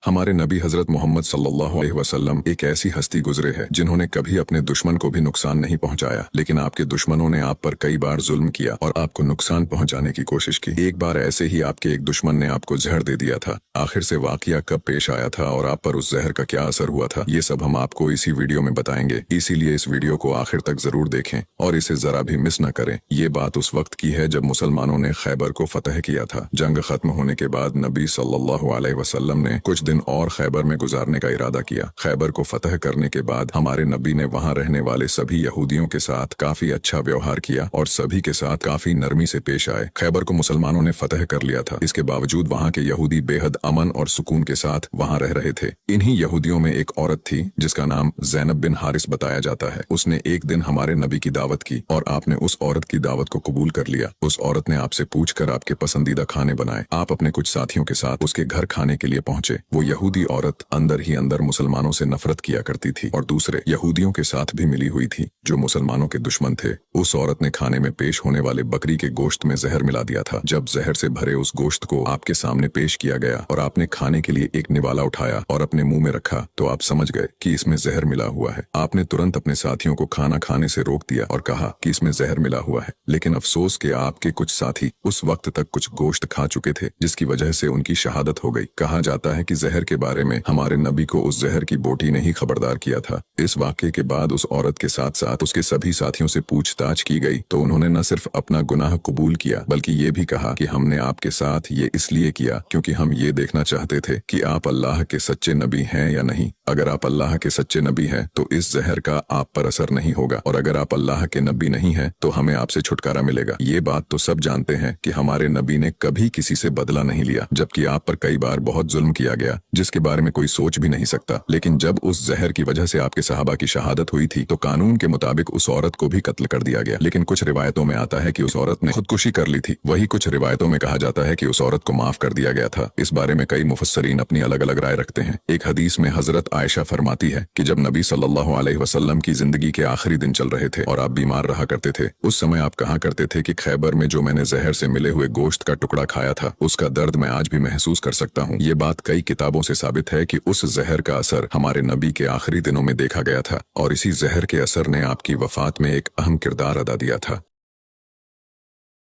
हमारे नबी हजरत मोहम्मद सल्लल्लाहु अलैहि वसल्लम एक ऐसी हस्ती गुजरे है जिन्होंने कभी अपने दुश्मन को भी नुकसान नहीं पहुंचाया, लेकिन आपके दुश्मनों ने आप पर कई बार जुल्म किया और आपको नुकसान पहुंचाने की कोशिश की। एक बार ऐसे ही आपके एक दुश्मन ने आपको जहर दे दिया था। आखिर से वाकया कब पेश आया था और आप पर उस जहर का क्या असर हुआ था, ये सब हम आपको इसी वीडियो में बताएंगे। इसीलिए इस वीडियो को आखिर तक जरूर देखें और इसे जरा भी मिस न करें। ये बात उस वक्त की है जब मुसलमानों ने खैबर को फतह किया था। जंग खत्म होने के बाद नबी सल्लल्लाहु अलैहि वसल्लम ने कुछ दिन और खैबर में गुजारने का इरादा किया। खैबर को फतह करने के बाद हमारे नबी ने वहां रहने वाले सभी यहूदियों के साथ काफी अच्छा व्यवहार किया और सभी के साथ काफी नरमी से पेश आए। खैबर को मुसलमानों ने फतह कर लिया था, इसके बावजूद वहां के यहूदी बेहद अमन और सुकून के साथ वहां रह रहे थे। इन्हीं यहूदियों में एक औरत थी जिसका नाम ज़ैनब बिन हारिस बताया जाता है। उसने एक दिन हमारे नबी की दावत की और आपने उस औरत की दावत को कबूल कर लिया। उस औरत ने आपसे पूछकर आपके पसंदीदा खाने बनाए। आप अपने कुछ साथियों के साथ उसके घर खाने के लिए पहुंचे। वो यहूदी औरत अंदर ही अंदर मुसलमानों से नफरत किया करती थी और दूसरे यहूदियों के साथ भी मिली हुई थी जो मुसलमानों के दुश्मन थे। उस औरत ने खाने में पेश होने वाले बकरी के गोश्त में जहर मिला दिया था। जब जहर से भरे उस गोश्त को आपके सामने पेश किया गया और आपने खाने के लिए एक निवाला उठाया और अपने मुंह में रखा तो आप समझ गए कि इसमें जहर मिला हुआ है। आपने तुरंत अपने साथियों को खाना खाने से रोक दिया और कहा कि इसमें जहर मिला हुआ है, लेकिन अफसोस के आपके कुछ साथी उस वक्त तक कुछ गोश्त खा चुके थे जिसकी वजह से उनकी शहादत हो गई। कहा जाता है कि जहर के बारे में हमारे नबी को उस जहर की बोटी ने ही खबरदार किया था। इस वाक़े के बाद उस औरत के साथ साथ उसके सभी साथियों से पूछताछ की गई तो उन्होंने न सिर्फ अपना गुनाह कबूल किया बल्कि ये भी कहा कि हमने आपके साथ ये इसलिए किया क्योंकि हम ये देखना चाहते थे कि आप अल्लाह के सच्चे नबी हैं या नहीं। अगर आप अल्लाह के सच्चे नबी हैं तो इस जहर का आप पर असर नहीं होगा और अगर आप अल्लाह के नबी नहीं हैं तो हमें आपसे छुटकारा मिलेगा। ये बात तो सब जानते हैं कि हमारे नबी ने कभी किसी से बदला नहीं लिया, जबकि आप पर कई बार बहुत जुल्म किया गया जिसके बारे में कोई सोच भी नहीं सकता। लेकिन जब उस जहर की वजह से आपके सहाबा की शहादत हुई थी तो कानून के मुताबिक उस औरत को भी कत्ल कर दिया गया। लेकिन कुछ रिवायतों में आता है कि उस औरत ने खुदकुशी कर ली थी। वही कुछ रिवायतों में कहा जाता है कि उस औरत को माफ कर दिया गया था। इस बारे में कई मुफस्सरीन अपनी अलग अलग राय रखते हैं। एक हदीस में हजरत आयशा फरमाती है कि जब नबी सल्लल्लाहु अलैहि वसल्लम की जिंदगी के आखिरी दिन चल रहे थे और आप बीमार रहा करते थे, उस समय आप कहा करते थे कि खैबर में जो मैंने जहर से मिले हुए गोश्त का टुकड़ा खाया था उसका दर्द मैं आज भी महसूस कर सकता हूँ। ये बात कई किताबों से साबित है कि उस जहर का असर हमारे नबी के आखिरी दिनों में देखा गया था और इसी जहर के असर ने आपकी वफात में एक अहम किरदार अदा दिया था।